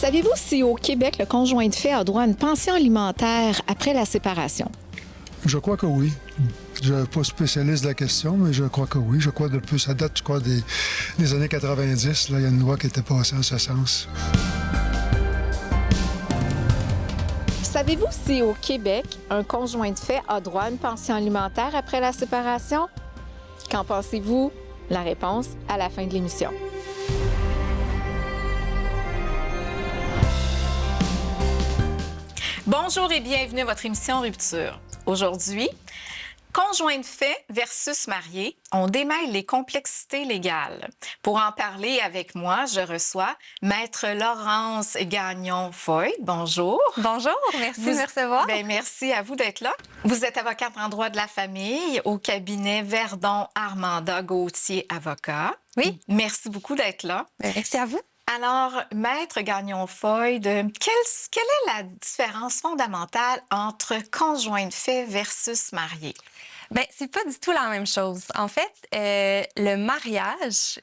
Savez-vous si au Québec, le conjoint de fait a droit à une pension alimentaire après la séparation? Je crois que oui. Je ne suis pas spécialiste de la question, mais je crois que oui. Je crois depuis, ça date, je crois, des années 90. Là, il y a une loi qui était passée en ce sens. Savez-vous si au Québec, un conjoint de fait a droit à une pension alimentaire après la séparation? Qu'en pensez-vous? La réponse à la fin de l'émission. Bonjour et bienvenue à votre émission Rupture. Aujourd'hui, conjoint de fait versus marié, on démêle les complexités légales. Pour en parler avec moi, je reçois Maître Laurence Gagnon-Foy. Bonjour. Bonjour, merci de me recevoir. Bien, merci à vous d'être là. Vous êtes avocate en droit de la famille au cabinet Verdon Armanda Gauthier Avocat. Oui. Merci beaucoup d'être là. Merci à vous. Alors, Maître Gagnon-Foy, quelle est la différence fondamentale entre conjoint de fait versus marié? Bien, c'est pas du tout la même chose. En fait, le mariage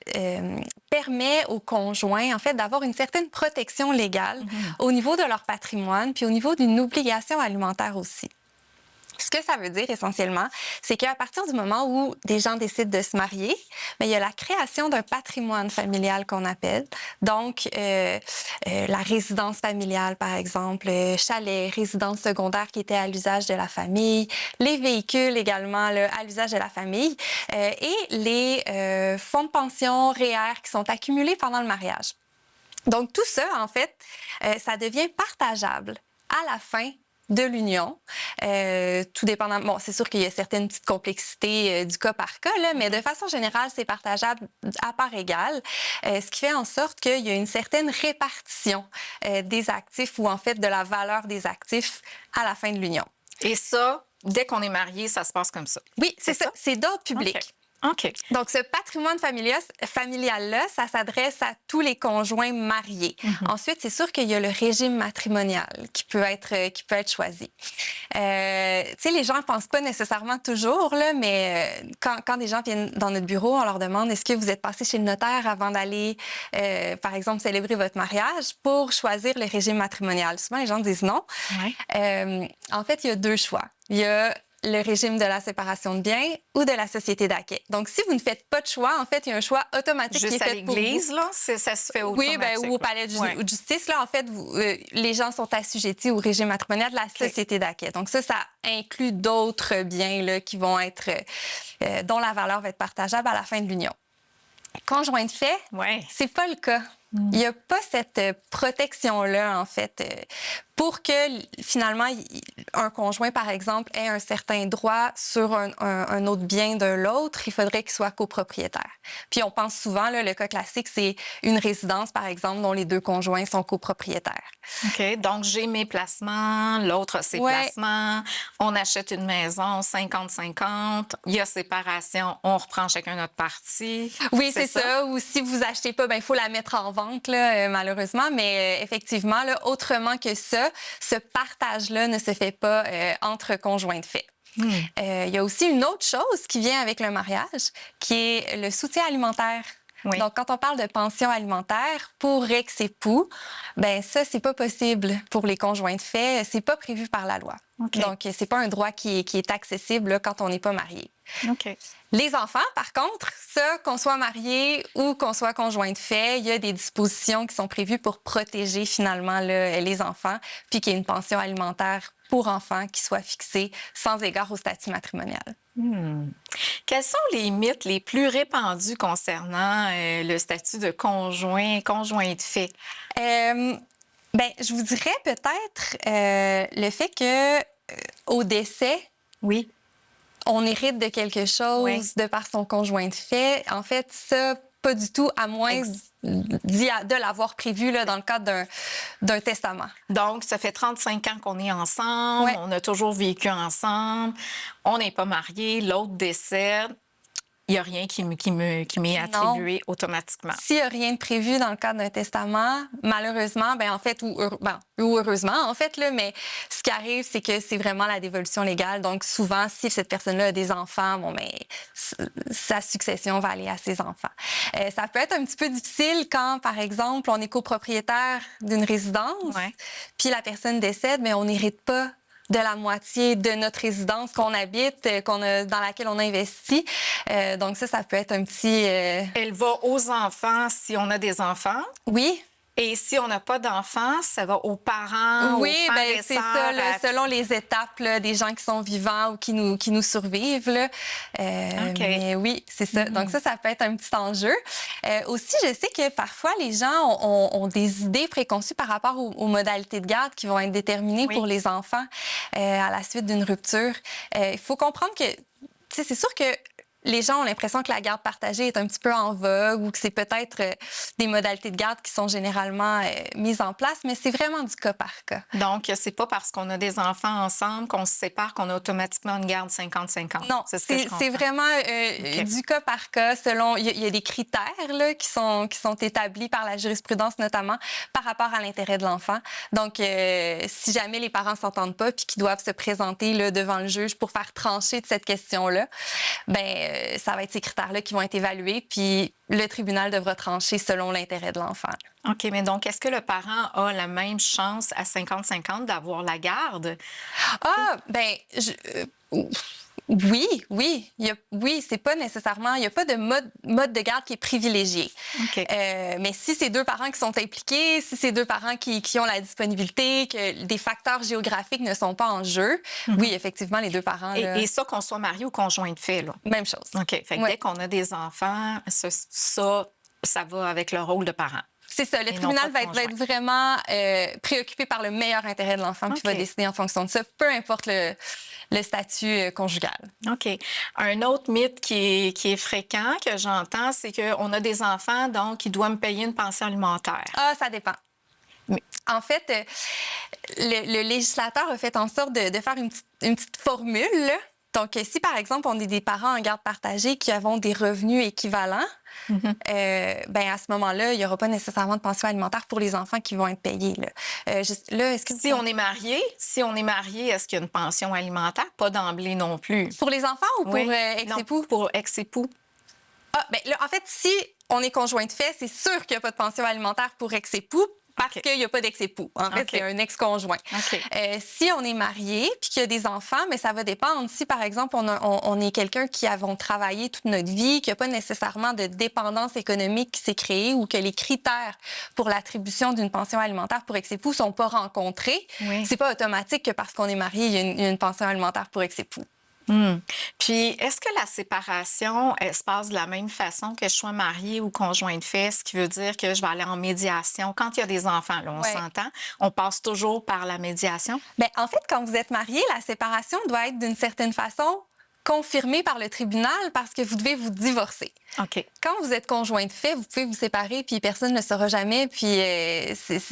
permet aux conjoints, en fait, d'avoir une certaine protection légale au niveau de leur patrimoine, puis au niveau d'une obligation alimentaire aussi. Ce que ça veut dire essentiellement, c'est qu'à partir du moment où des gens décident de se marier, bien, il y a la création d'un patrimoine familial qu'on appelle. Donc, la résidence familiale, par exemple, chalet, résidence secondaire qui était à l'usage de la famille, les véhicules également là, à l'usage de la famille et les fonds de pension, REER qui sont accumulés pendant le mariage. Donc, tout ça, en fait, ça devient partageable à la fin de l'union, tout dépendant. Bon, c'est sûr qu'il y a certaines petites complexités du cas par cas, là, mais de façon générale, c'est partageable à part égale, ce qui fait en sorte qu'il y a une certaine répartition des actifs ou en fait de la valeur des actifs à la fin de l'union. Et ça, dès qu'on est marié, ça se passe comme ça? Oui, c'est ça. C'est d'ordre public. OK. Donc, ce patrimoine familial-là, ça s'adresse à tous les conjoints mariés. Ensuite, c'est sûr qu'il y a le régime matrimonial qui peut être choisi. Tu sais, les gens ne pensent pas nécessairement toujours, là, mais quand des gens viennent dans notre bureau, on leur demande est-ce que vous êtes passé chez le notaire avant d'aller, par exemple, célébrer votre mariage pour choisir le régime matrimonial. Souvent, les gens disent non. Ouais. En fait, il y a deux choix. Il y a le régime de la séparation de biens ou de la société d'acquêt. Donc, si vous ne faites pas de choix, en fait, il y a un choix automatique qui est fait pour vous. Juste à l'église, là, ça se fait automatique. Oui, bien, ou au palais de justice, là, en fait, les gens sont assujettis au régime matrimonial de la société d'acquet. Donc, ça inclut d'autres biens là, qui vont être, dont la valeur va être partageable à la fin de l'union. Conjoint de fait, c'est pas le cas. Il n'y a pas cette protection-là, en fait, pour que, finalement, un conjoint, par exemple, ait un certain droit sur un autre bien de l'autre, il faudrait qu'il soit copropriétaire. Puis on pense souvent, là, le cas classique, c'est une résidence, par exemple, dont les deux conjoints sont copropriétaires. OK. Donc, j'ai mes placements, l'autre a ses placements, on achète une maison 50-50, il y a séparation, on reprend chacun notre partie. Oui, c'est ça. Ou si vous achetez pas, il faut la mettre en vente, là, malheureusement. Mais effectivement, là, autrement que ça, ce partage-là ne se fait pas entre conjoints de fait. Il y a aussi une autre chose qui vient avec le mariage, qui est le soutien alimentaire. Oui. Donc, quand on parle de pension alimentaire pour ex-époux, ben ça, c'est pas possible pour les conjoints de fait. C'est pas prévu par la loi. Okay. Donc, c'est pas un droit qui est accessible là, quand on n'est pas marié. OK. Les enfants, par contre, ça, qu'on soit marié ou qu'on soit conjoint de fait, il y a des dispositions qui sont prévues pour protéger finalement là, les enfants, puis qu'il y ait une pension alimentaire pour enfants qui soit fixée sans égard au statut matrimonial. Quels sont les mythes les plus répandus concernant le statut de conjoint de fait? Bien, je vous dirais peut-être le fait que au décès, oui, on hérite de quelque chose de par son conjoint de fait. En fait, ça, pas du tout, à moins de l'avoir prévu là, dans le cadre d'un testament. Donc, ça fait 35 ans qu'on est ensemble, on a toujours vécu ensemble, on n'est pas mariés, l'autre décède. il n'y a rien qui m'est attribué automatiquement. S'il n'y a rien de prévu dans le cadre d'un testament, malheureusement, ben en fait, ou heureusement, en fait, là, mais ce qui arrive, c'est que c'est vraiment la dévolution légale. Donc, souvent, si cette personne-là a des enfants, bon, ben, sa succession va aller à ses enfants. Ça peut être un petit peu difficile quand, par exemple, on est copropriétaire d'une résidence, puis la personne décède, mais on n'hérite pas de la moitié de notre résidence qu'on habite, dans laquelle on investit. Donc ça peut être un petit... Elle va aux enfants si on a des enfants. Oui. Et si on n'a pas d'enfants, ça va aux parents, oui, aux frères et c'est sœurs, ça, là, selon les étapes là, des gens qui sont vivants ou qui nous survivent. Là. Mais oui, c'est ça. Donc ça peut être un petit enjeu. Aussi, je sais que parfois, les gens ont des idées préconçues par rapport aux modalités de garde qui vont être déterminées pour les enfants à la suite d'une rupture. Il faut comprendre que, c'est sûr que les gens ont l'impression que la garde partagée est un petit peu en vogue ou que c'est peut-être des modalités de garde qui sont généralement mises en place, mais c'est vraiment du cas par cas. Donc, c'est pas parce qu'on a des enfants ensemble qu'on se sépare qu'on a automatiquement une garde 50-50. Non, c'est vraiment du cas par cas selon... Il y a des critères là, qui sont établis par la jurisprudence, notamment par rapport à l'intérêt de l'enfant. Donc, si jamais les parents s'entendent pas puis qu'ils doivent se présenter là, devant le juge pour faire trancher de cette question-là, ben ça va être ces critères-là qui vont être évalués, puis le tribunal devra trancher selon l'intérêt de l'enfant. OK, mais donc, est-ce que le parent a la même chance à 50-50 d'avoir la garde? Ah, bien, oui. Oui, c'est pas nécessairement... Il n'y a pas de mode de garde qui est privilégié. Okay. Mais si c'est deux parents qui sont impliqués, si c'est deux parents qui ont la disponibilité, que des facteurs géographiques ne sont pas en jeu, oui, effectivement, les deux parents... Et ça, qu'on soit marié ou conjoint de fait, là? Même chose. OK. Fait que dès qu'on a des enfants, ça va avec le rôle de parent. C'est ça. Le tribunal va être vraiment préoccupé par le meilleur intérêt de l'enfant, puis va décider en fonction de ça, peu importe le statut conjugal. OK. Un autre mythe qui est fréquent, que j'entends, c'est qu'on a des enfants, donc ils doivent me payer une pension alimentaire. Ah, ça dépend. Mais... En fait, le législateur a fait en sorte de faire une petite formule, là. Donc, si, par exemple, on est des parents en garde partagée qui avons des revenus équivalents, ben à ce moment-là, il n'y aura pas nécessairement de pension alimentaire pour les enfants qui vont être payés. Est-ce que si on est marié, est-ce qu'il y a une pension alimentaire? Pas d'emblée non plus. Pour les enfants ou pour ex-époux? Pour ex-époux. Ah, ben là, en fait, si on est conjoint de fait, c'est sûr qu'il n'y a pas de pension alimentaire pour ex-époux, parce qu'il n'y a pas d'ex-époux. En fait, c'est un ex-conjoint. Si on est marié puis qu'il y a des enfants, mais ça va dépendre. Si, par exemple, on est quelqu'un qui avons travaillé toute notre vie, qu'il n'y a pas nécessairement de dépendance économique qui s'est créée ou que les critères pour l'attribution d'une pension alimentaire pour ex-époux ne sont pas rencontrés, c'est pas automatique que parce qu'on est marié, il y a une pension alimentaire pour ex-époux. Puis, est-ce que la séparation, elle se passe de la même façon que je sois mariée ou conjoint de fait, ce qui veut dire que je vais aller en médiation? Quand il y a des enfants, là, on s'entend, on passe toujours par la médiation? Bien, en fait, quand vous êtes marié, la séparation doit être d'une certaine façon confirmée par le tribunal parce que vous devez vous divorcer. OK. Quand vous êtes conjoint de fait, vous pouvez vous séparer puis personne ne le saura jamais puis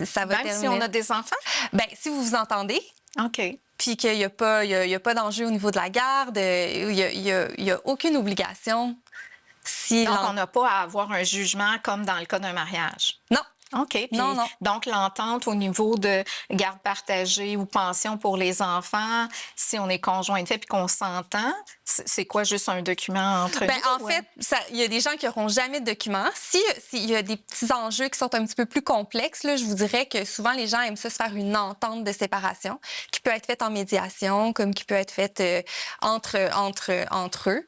ça va terminer. Même si on a des enfants? Bien, si vous vous entendez. OK. Puis qu'il n'y a pas d'enjeu au niveau de la garde, il n'y a aucune obligation. Donc, on n'a pas à avoir un jugement comme dans le cas d'un mariage? Non. OK. Puis, non. Donc, l'entente au niveau de garde partagée ou pension pour les enfants, si on est conjoint de fait puis qu'on s'entend, c'est quoi, juste un document entre nous? En fait, il y a des gens qui n'auront jamais de document. S'il y a des petits enjeux qui sont un petit peu plus complexes, là, je vous dirais que souvent, les gens aiment ça se faire une entente de séparation qui peut être faite en médiation, comme qui peut être faite entre eux.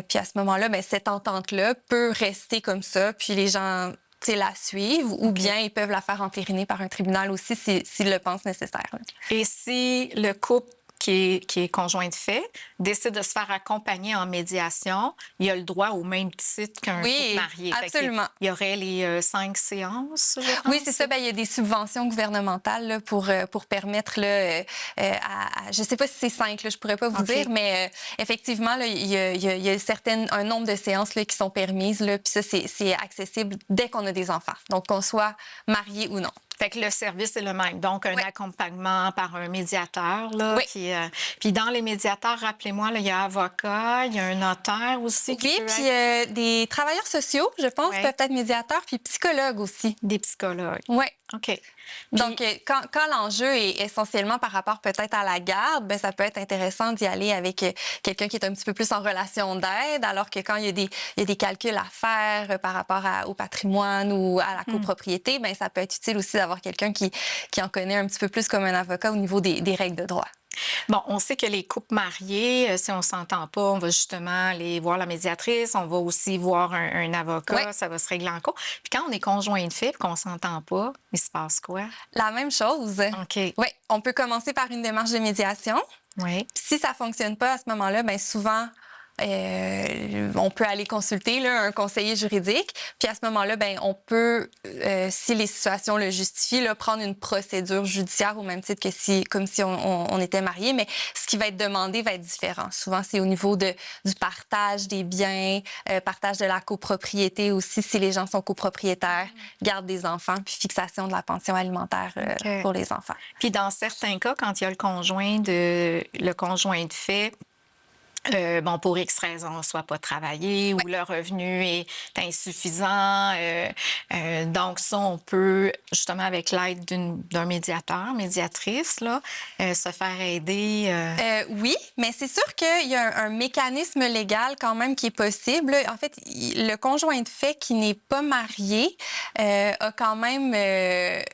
Puis à ce moment-là, cette entente-là peut rester comme ça, puis les gens... la suivre ou bien ils peuvent la faire entériner par un tribunal aussi s'ils le pensent nécessaire. Et si le couple qui est conjoint de fait décide de se faire accompagner en médiation, il a le droit au même titre qu'un couple marié. Absolument. Il y aurait les 5 séances, je pense. Oui, c'est ça. Il y a des subventions gouvernementales là, pour permettre, là, je ne sais pas si c'est 5, là, je ne pourrais pas vous dire, mais effectivement, là, il y a un nombre de séances là, qui sont permises. Puis ça, c'est accessible dès qu'on a des enfants, donc qu'on soit marié ou non. Fait que le service est le même. Donc, un Oui. accompagnement par un médiateur, là, Oui. puis dans les médiateurs, rappelez-moi, là, il y a avocat, il y a un notaire aussi qui Oui, peut puis être des travailleurs sociaux, je pense, Ouais. peuvent être médiateurs, puis psychologues aussi. des psychologues. Oui. OK. Donc, quand l'enjeu est essentiellement par rapport peut-être à la garde, ben ça peut être intéressant d'y aller avec quelqu'un qui est un petit peu plus en relation d'aide, alors que quand il y a des calculs à faire par rapport au patrimoine ou à la copropriété, ben ça peut être utile aussi d'avoir quelqu'un qui en connaît un petit peu plus comme un avocat au niveau des règles de droit. Bon, on sait que les couples mariés, si on s'entend pas, on va justement aller voir la médiatrice, on va aussi voir un avocat, Ouais. ça va se régler en cours. Puis quand on est conjoint de fait et qu'on s'entend pas, il se passe quoi? La même chose. OK. Oui, on peut commencer par une démarche de médiation. Oui. Si ça fonctionne pas à ce moment-là, ben souvent on peut aller consulter là, un conseiller juridique. Puis à ce moment-là, ben on peut, si les situations le justifient, là, prendre une procédure judiciaire au même titre que comme si on était mariés. Mais ce qui va être demandé va être différent. Souvent, c'est au niveau du partage des biens, partage de la copropriété aussi, si les gens sont copropriétaires, garde des enfants, puis fixation de la pension alimentaire OK. pour les enfants. Puis dans certains cas, quand il y a le conjoint de fait, bon, pour X raisons, soit pas travaillé ou le revenu est insuffisant. Donc, ça, on peut, justement, avec l'aide d'un médiateur, médiatrice, là, se faire aider. Oui, mais c'est sûr qu'il y a un mécanisme légal quand même qui est possible. En fait, le conjoint de fait qui n'est pas marié a quand même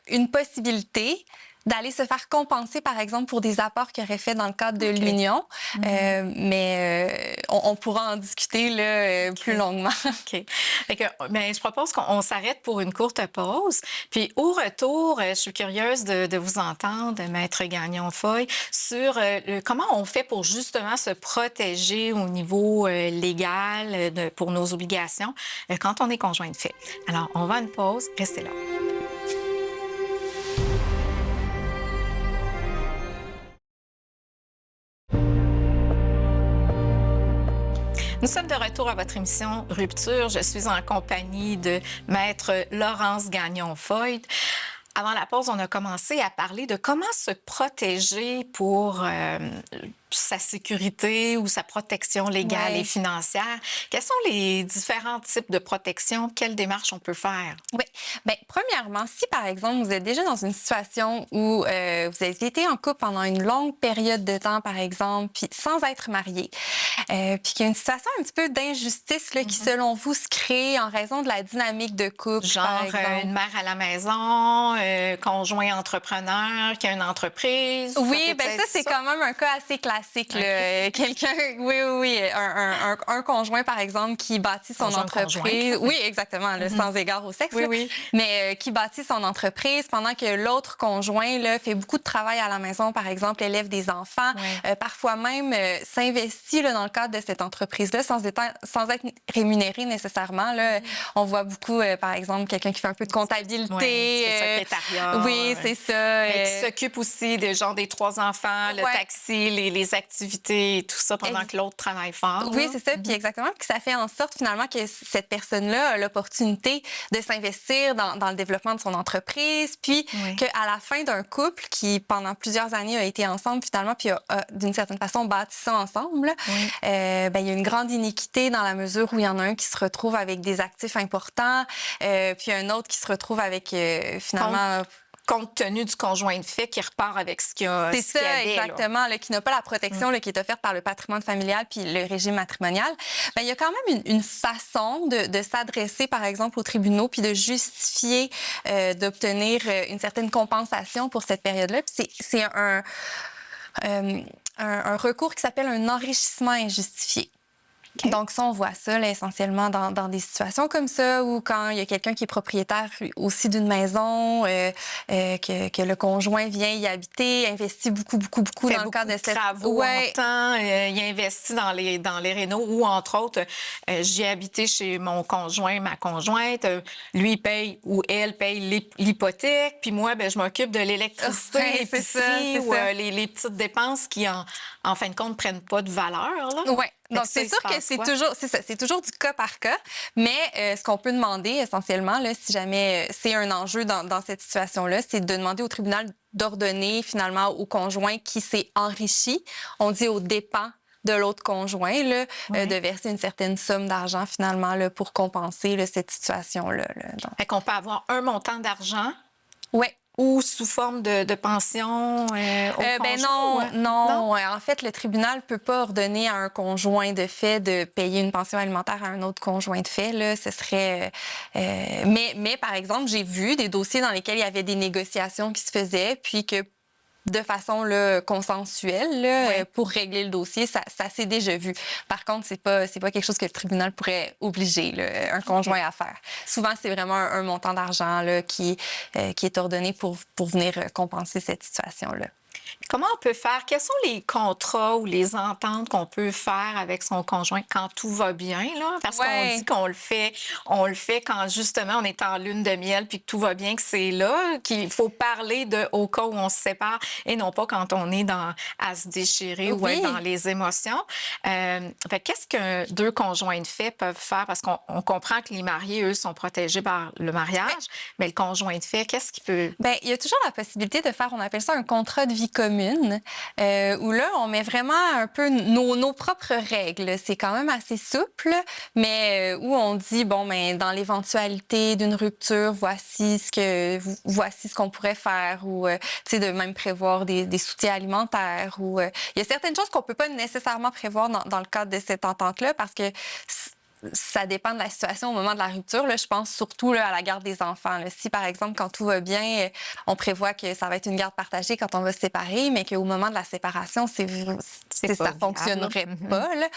une possibilité d'aller se faire compenser, par exemple, pour des apports qu'il aurait fait dans le cadre de l'union. Mais on pourra en discuter là, plus longuement. OK. Fait que, ben, je propose qu'on s'arrête pour une courte pause. Puis au retour, je suis curieuse de vous entendre, Maître Gagnon-Foy, sur comment on fait pour justement se protéger au niveau légal pour nos obligations quand on est conjoint de fait. Alors, on va à une pause. Restez là. Nous sommes de retour à votre émission Rupture. Je suis en compagnie de Maître Laurence Gagnon-Foy. Avant la pause, on a commencé à parler de comment se protéger pour sa sécurité ou sa protection légale et financière. Quels sont les différents types de protection? Quelles démarches on peut faire? Oui. Bien, premièrement, si par exemple vous êtes déjà dans une situation où vous avez été en couple pendant une longue période de temps, par exemple, puis sans être marié, puis qu'il y a une situation un petit peu d'injustice là, qui, selon vous, se crée en raison de la dynamique de couple, Genre par exemple. une mère à la maison, conjoint entrepreneur qui a une entreprise. Oui, bien ça, c'est quand même un cas assez classique. Là. Quelqu'un, oui, un conjoint, par exemple, qui bâtit son entreprise. Oui, exactement, là, sans égard au sexe. Oui. Mais qui bâtit son entreprise pendant que l'autre conjoint là, fait beaucoup de travail à la maison, par exemple, élève des enfants, parfois même s'investit là, dans le cadre de cette entreprise-là sans être rémunéré nécessairement. Là. On voit beaucoup, par exemple, quelqu'un qui fait un peu de comptabilité. Oui, c'est secrétariat. Oui, c'est ça. Qui s'occupe aussi des trois enfants, le taxi, les activités et tout ça pendant que l'autre travaille fort. Oui, c'est ça. Puis exactement. Puis ça fait en sorte finalement que cette personne-là a l'opportunité de s'investir dans le développement de son entreprise. Puis qu'à la fin d'un couple qui, pendant plusieurs années, a été ensemble finalement, puis a d'une certaine façon bâti ça ensemble, ben, il y a une grande iniquité dans la mesure où il y en a un qui se retrouve avec des actifs importants, puis un autre qui se retrouve avec finalement... Compte tenu du conjoint de fait qui repart avec ce qu'il y a. C'est ça, exactement, là, qui n'a pas la protection là, qui est offerte par le patrimoine familial puis le régime matrimonial. Bien, il y a quand même une façon de s'adresser, par exemple, aux tribunaux puis de justifier d'obtenir une certaine compensation pour cette période-là. Puis c'est un recours qui s'appelle un enrichissement injustifié. Okay. Donc, ça, on voit ça là, essentiellement dans des situations comme ça, où quand il y a quelqu'un qui est propriétaire aussi d'une maison, que le conjoint vient y habiter, investit beaucoup dans le cadre de cette... travaux longtemps, il investit dans les rénaux ou, entre autres, j'ai habité chez mon conjoint, ma conjointe, lui, il paye ou elle paye l'hypothèque, puis moi, ben, je m'occupe de l'électricité, l'épicerie ou les petites dépenses qui, en fin de compte, ne prennent pas de valeur, là. Oui. Donc, ça, c'est il sûr se que passe c'est quoi? toujours, c'est ça, c'est toujours du cas par cas. Mais ce qu'on peut demander essentiellement, là, si jamais c'est un enjeu dans cette situation-là, c'est de demander au tribunal d'ordonner finalement au conjoint qui s'est enrichi, on dit aux dépens de l'autre conjoint, là, Oui. de verser une certaine somme d'argent finalement là, pour compenser là, cette situation-là. Là. Fait qu'on peut avoir un montant d'argent Oui. ou sous forme de pension au Ben conjoint? non, Ouais. non. En fait, le tribunal peut pas ordonner à un conjoint de fait de payer une pension alimentaire à un autre conjoint de fait. Là, ce serait. Mais par exemple, j'ai vu des dossiers dans lesquels il y avait des négociations qui se faisaient, puis que de façon là, consensuelle là, Ouais. pour régler le dossier, ça s'est déjà vu. Par contre, c'est pas quelque chose que le tribunal pourrait obliger là, un conjoint à faire. Souvent, c'est vraiment un montant d'argent là, qui est ordonné pour venir compenser cette situation-là. Comment on peut faire? Quels sont les contrats ou les ententes qu'on peut faire avec son conjoint quand tout va bien, là? Parce qu'on dit qu'on le fait quand justement on est en lune de miel puis que tout va bien, que c'est là qu'il faut parler au cas où on se sépare et non pas quand on est à se déchirer ou être dans les émotions. Fait qu'est-ce que deux conjoints de fait peuvent faire? Parce qu'on comprend que les mariés, eux, sont protégés par le mariage, mais le conjoint de fait, qu'est-ce qu'il peut... Bien, il y a toujours la possibilité de faire, on appelle ça un contrat de vie commune, où là, on met vraiment un peu nos propres règles. C'est quand même assez souple, mais où on dit, bon, ben, dans l'éventualité d'une rupture, voici ce qu'on pourrait faire, ou, tu sais, de même prévoir des soutiens alimentaires, ou il y a certaines choses qu'on peut pas nécessairement prévoir dans le cadre de cette entente-là, parce que ça dépend de la situation au moment de la rupture. Là, je pense surtout là, à la garde des enfants. Là. Si, par exemple, quand tout va bien, on prévoit que ça va être une garde partagée quand on va se séparer, mais qu'au moment de la séparation, ça ne fonctionnerait pas. Là.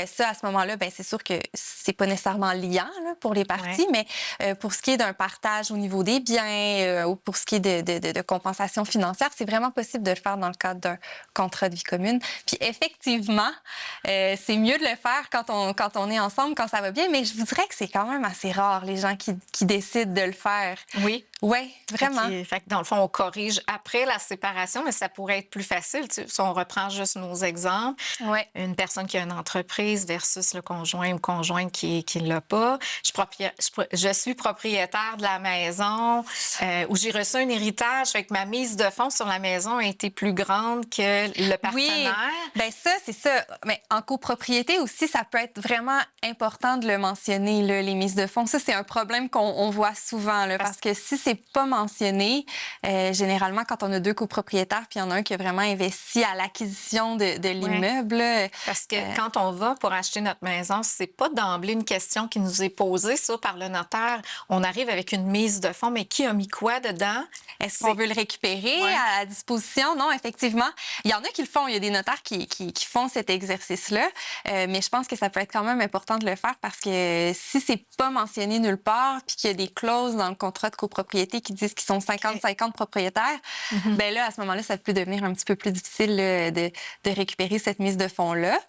Ça, à ce moment-là, ben, c'est sûr que c'est pas nécessairement liant là, pour les parties, mais pour ce qui est d'un partage au niveau des biens ou pour ce qui est de compensation financière, c'est vraiment possible de le faire dans le cadre d'un contrat de vie commune. Puis effectivement, c'est mieux de le faire quand on est ensemble, quand ça va bien, mais je vous dirais que c'est quand même assez rare, les gens qui décident de le faire. Oui. Oui, vraiment. Fait que dans le fond, on corrige après la séparation, mais ça pourrait être plus facile. Tu sais, si on reprend juste nos exemples, une personne qui a une entreprise versus le conjoint ou conjointe qui ne l'a pas. Je suis propriétaire de la maison où j'ai reçu un héritage, fait que ma mise de fonds sur la maison a été plus grande que le partenaire. Oui, bien ça, c'est ça. Mais en copropriété aussi, ça peut être vraiment important de le mentionner, là, les mises de fonds. Ça, c'est un problème qu'on voit souvent, là, parce que si c'est pas mentionné, généralement, quand on a deux copropriétaires, puis il y en a un qui a vraiment investi à l'acquisition de l'immeuble. Parce que quand on va pour acheter notre maison, c'est pas d'emblée une question qui nous est posée, ça, par le notaire. On arrive avec une mise de fonds, mais qui a mis quoi dedans? Est-ce qu'on veut le récupérer à la disposition? Non, effectivement. Il y en a qui le font. Il y a des notaires qui font cet exercice-là. Mais je pense que ça peut être quand même important de le faire parce que si c'est pas mentionné nulle part puis qu'il y a des clauses dans le contrat de copropriété qui disent qu'ils sont 50-50 propriétaires, ben là, à ce moment-là, ça peut devenir un petit peu plus difficile de récupérer cette mise de fonds-là.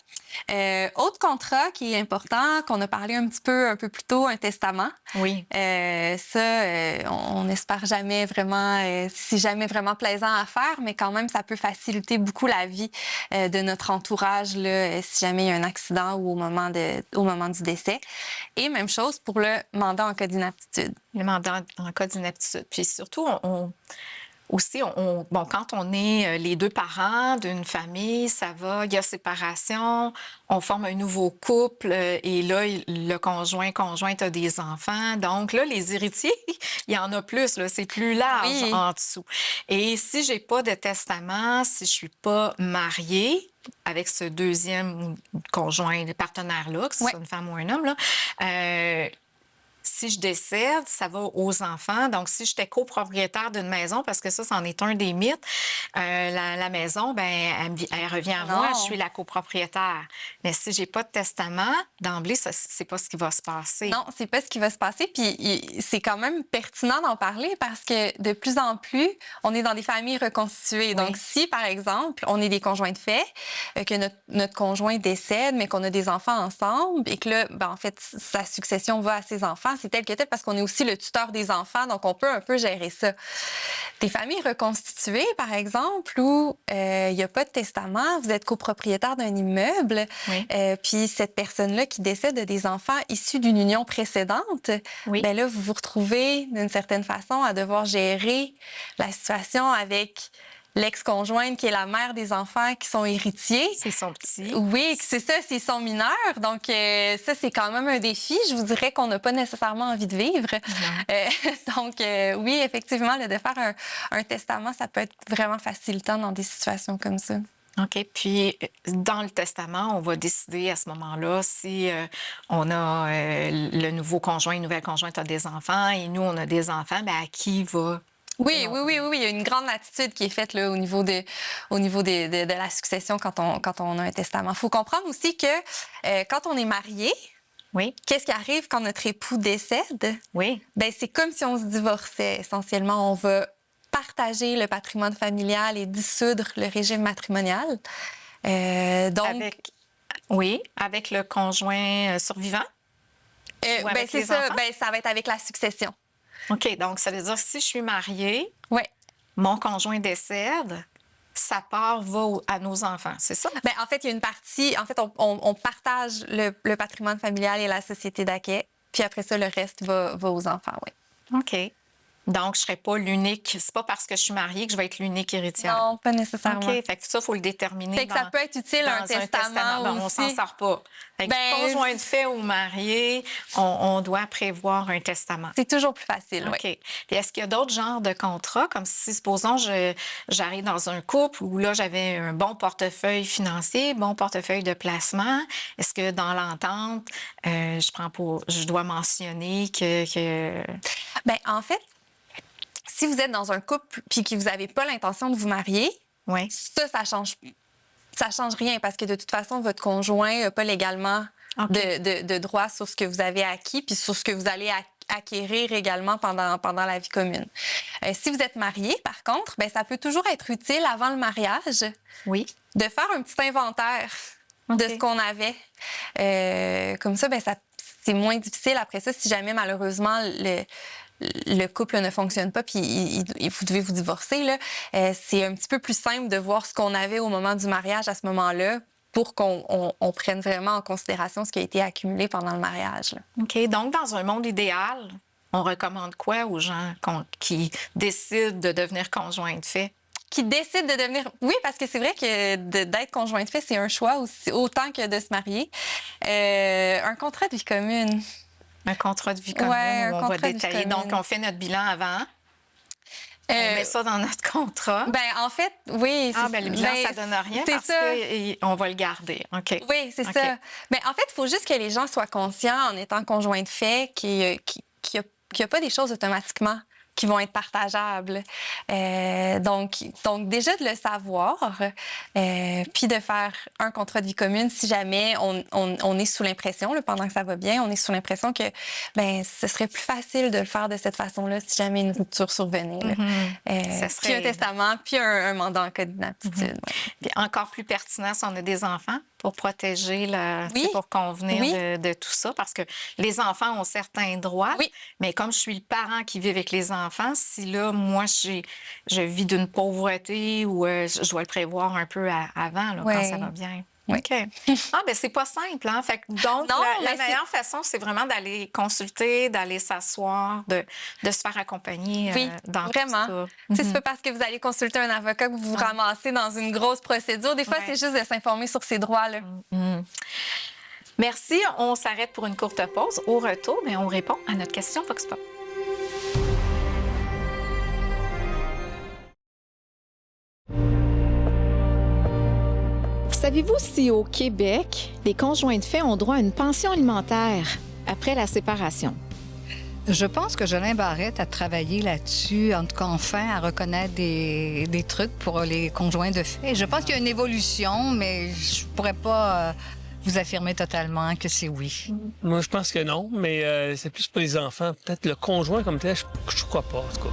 Autre contrat qui est important, qu'on a parlé un peu plus tôt, un testament. Oui. On n'espère jamais vraiment, c'est jamais vraiment plaisant à faire, mais quand même, ça peut faciliter beaucoup la vie de notre entourage là, si jamais il y a un accident ou au moment du décès. Et même chose pour le mandat en cas d'inaptitude. Le mandat en cas d'inaptitude. Puis surtout, bon, quand on est les deux parents d'une famille, ça va, il y a séparation, on forme un nouveau couple et là, le conjointe a des enfants. Donc là, les héritiers, il y en a plus, là, c'est plus large en dessous. Et si j'ai pas de testament, si je suis pas mariée avec ce deuxième conjoint, partenaire-là, que ce soit une femme ou un homme, là, si je décède, ça va aux enfants. Donc, si j'étais copropriétaire d'une maison, parce que ça, c'en est un des mythes, la maison, ben, elle revient à moi, je suis la copropriétaire. Mais si j'ai pas de testament, d'emblée, c'est pas ce qui va se passer. Non, c'est pas ce qui va se passer. Puis c'est quand même pertinent d'en parler parce que de plus en plus, on est dans des familles reconstituées. Oui. Donc, si, par exemple, on est des conjoints de fait, que notre conjoint décède, mais qu'on a des enfants ensemble et que là, ben, en fait, sa succession va à ses enfants, enfants, c'est tel que tel, parce qu'on est aussi le tuteur des enfants, donc on peut un peu gérer ça. Des familles reconstituées, par exemple, où il n'y a pas de testament, vous êtes copropriétaire d'un immeuble, Oui. puis cette personne-là qui décède de des enfants issus d'une union précédente, Oui. ben là, vous vous retrouvez d'une certaine façon à devoir gérer la situation avec l'ex-conjointe qui est la mère des enfants qui sont héritiers. C'est son petit. Oui, c'est ça, c'est son mineur. Donc, ça, c'est quand même un défi. Je vous dirais qu'on n'a pas nécessairement envie de vivre. Donc, oui, effectivement, de faire un testament, ça peut être vraiment facilitant dans des situations comme ça. OK. Puis, dans le testament, on va décider à ce moment-là si on a le nouveau conjoint, une nouvelle conjointe a des enfants et nous, on a des enfants, bien, à qui va... Oui. Il y a une grande latitude qui est faite là, au niveau de la succession quand on a un testament. Il faut comprendre aussi que quand on est marié, Oui. qu'est-ce qui arrive quand notre époux décède? Oui. Bien, c'est comme si on se divorçait. Essentiellement, on va partager le patrimoine familial et dissoudre le régime matrimonial. Donc, avec le conjoint survivant. Ou avec c'est les ça. enfants? Ça va être avec la succession. OK. Donc, ça veut dire que si je suis mariée, Oui. mon conjoint décède, sa part va à nos enfants, c'est ça? Bien, en fait, il y a une partie. En fait, on partage le patrimoine familial et la société d'acquet. Puis après ça, le reste va aux enfants, oui. OK. Donc, je ne serai pas l'unique. C'est pas parce que je suis mariée que je vais être l'unique héritière. Non, pas nécessairement. OK. Fait que ça, il faut le déterminer. Fait que ça peut être utile un testament Bon, on aussi. s'en sort pas. Fait que conjoint de fait ou marié, on doit prévoir un testament. C'est toujours plus facile, OK. oui. Puis est-ce qu'il y a d'autres genres de contrats, comme si, supposons, j'arrive dans un couple où là, j'avais un bon portefeuille financier, bon portefeuille de placement. Est-ce que dans l'entente, je dois mentionner que... Bien, en fait, si vous êtes dans un couple puis que vous n'avez pas l'intention de vous marier, Oui. ça change rien parce que de toute façon, votre conjoint n'a pas légalement de droit sur ce que vous avez acquis puis sur ce que vous allez acquérir également pendant la vie commune. Si vous êtes marié, par contre, bien, ça peut toujours être utile avant le mariage Oui. de faire un petit inventaire de ce qu'on avait. Comme ça, bien, c'est moins difficile après ça si jamais, malheureusement, le couple ne fonctionne pas puis vous devez vous divorcer. Là, c'est un petit peu plus simple de voir ce qu'on avait au moment du mariage à ce moment-là pour qu'on prenne vraiment en considération ce qui a été accumulé pendant le mariage. Là. OK. Donc, dans un monde idéal, on recommande quoi aux gens qui décident de devenir conjoint de fait? Qui décident de devenir... Oui, parce que c'est vrai que d'être conjoint de fait, c'est un choix aussi, autant que de se marier. Un contrat de vie commune. Un contrat de vie commune où on va détailler. Donc, on fait notre bilan avant. On met ça dans notre contrat. Ben en fait, oui. Le bilan, ça donne rien parce qu'on va le garder. OK. Oui, c'est ça. Mais en fait, il faut juste que les gens soient conscients, en étant conjoint de fait, qu'il n'y a pas des choses automatiquement qui vont être partageables. Donc, déjà de le savoir, puis de faire un contrat de vie commune si jamais on est sous l'impression, là, pendant que ça va bien, on est sous l'impression que ce serait plus facile de le faire de cette façon-là si jamais une rupture survenait. Puis un testament, puis un mandat en cas d'inaptitude. Puis encore plus pertinent si on a des enfants pour protéger, pour convenir de tout ça, parce que les enfants ont certains droits, mais comme je suis le parent qui vit avec les enfants, si là, moi, je vis d'une pauvreté ou je dois le prévoir un peu avant, là, quand ça va bien. Oui. OK. C'est pas simple, hein? Fait que, donc, la meilleure façon, c'est vraiment d'aller consulter, d'aller s'asseoir, de se faire accompagner dans vraiment. tout ça. C'est pas parce que vous allez consulter un avocat que vous vous ramassez dans une grosse procédure. Des fois, c'est juste de s'informer sur ses droits, là. Merci. On s'arrête pour une courte pause. Au retour, on répond à notre question Vox Pop. Savez-vous si au Québec, les conjoints de fait ont droit à une pension alimentaire après la séparation? Je pense que Jolin Barrette a travaillé là-dessus, en tout cas enfin, à reconnaître des trucs pour les conjoints de fait. Je pense qu'il y a une évolution, mais je pourrais pas vous affirmer totalement que c'est oui. Moi, je pense que non, mais c'est plus pour les enfants. Peut-être le conjoint comme tel, je crois pas, en tout cas.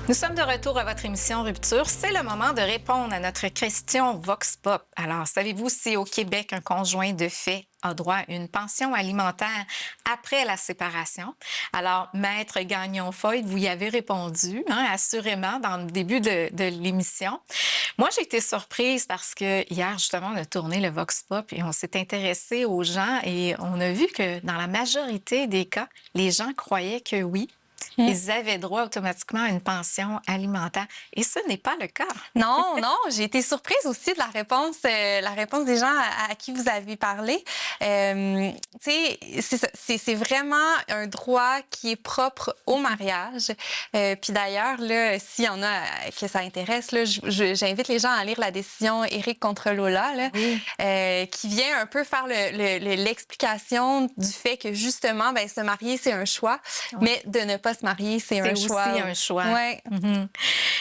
Nous sommes de retour à votre émission Rupture. C'est le moment de répondre à notre question Vox Pop. Alors, savez-vous si au Québec, un conjoint de fait a droit à une pension alimentaire après la séparation? Alors, Maître Gagnon-Foy, vous y avez répondu, assurément, dans le début de l'émission. Moi, j'ai été surprise parce que hier, justement, on a tourné le Vox Pop et on s'est intéressé aux gens et on a vu que dans la majorité des cas, les gens croyaient que oui, ils avaient droit automatiquement à une pension alimentaire. Et ce n'est pas le cas. Non, j'ai été surprise aussi de la réponse des gens à qui vous avez parlé. C'est vraiment un droit qui est propre au mariage. Puis d'ailleurs, là, s'il y en a que ça intéresse, là, j'invite les gens à lire la décision Éric contre Lola, là, qui vient un peu faire l'explication du fait que justement, ben, se marier, c'est un choix, mais de ne pas se marier, c'est un choix. C'est aussi un choix. Ouais. Mm-hmm.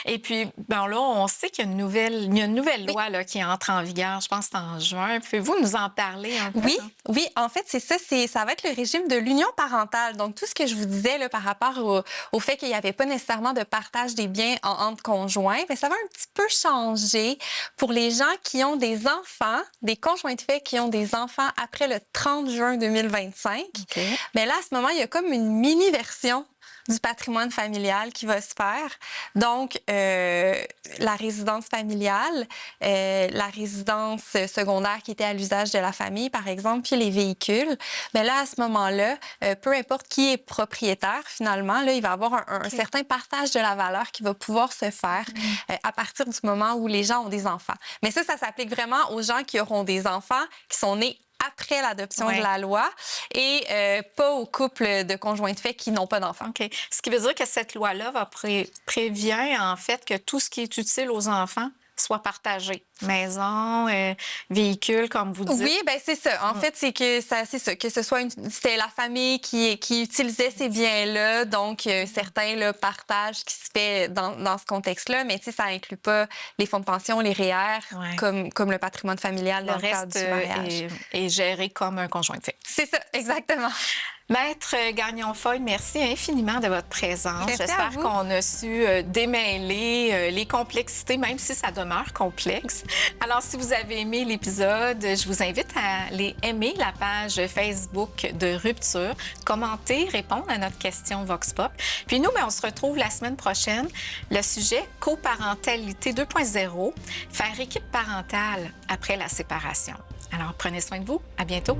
Et puis, ben là, on sait qu'il y a une nouvelle loi là, qui entre en vigueur, je pense que c'est en juin. Pouvez-vous nous en parler un peu? Oui, en fait, c'est ça. Ça va être le régime de l'union parentale. Donc, tout ce que je vous disais là, par rapport au fait qu'il n'y avait pas nécessairement de partage des biens entre conjoints, bien, ça va un petit peu changer pour les gens qui ont des enfants, des conjoints de fait qui ont des enfants après le 30 juin 2025. Okay. Mais là, à ce moment, il y a comme une mini-version du patrimoine familial qui va se faire. Donc, la résidence familiale, la résidence secondaire qui était à l'usage de la famille, par exemple, puis les véhicules. Mais là, à ce moment-là, peu importe qui est propriétaire, finalement, là, il va y avoir un certain partage de la valeur qui va pouvoir se faire à partir du moment où les gens ont des enfants. Mais ça s'applique vraiment aux gens qui auront des enfants qui sont nés après l'adoption de la loi et pas aux couples de conjoints de fait qui n'ont pas d'enfants. OK. Ce qui veut dire que cette loi-là prévient, en fait, que tout ce qui est utile aux enfants soit partagé. Maison, véhicule, comme vous dites. Oui, bien, c'est ça. En fait, c'est ça, que ce soit c'était la famille qui utilisait ces biens-là, donc certains là, partages qui se fait dans ce contexte-là, mais tu sais, ça inclut pas les fonds de pension, les REER, comme le patrimoine familial dans le cadre du mariage. Est géré comme un conjoint de fait. C'est ça, exactement. Maître Gagnon-Foy, merci infiniment de votre présence. Merci J'espère qu'on a su démêler les complexités, même si ça demeure complexe. Alors, si vous avez aimé l'épisode, je vous invite à aller aimer la page Facebook de Rupture, commenter, répondre à notre question Vox Pop. Puis nous, on se retrouve la semaine prochaine. Le sujet coparentalité 2.0, faire équipe parentale après la séparation. Alors, prenez soin de vous. À bientôt.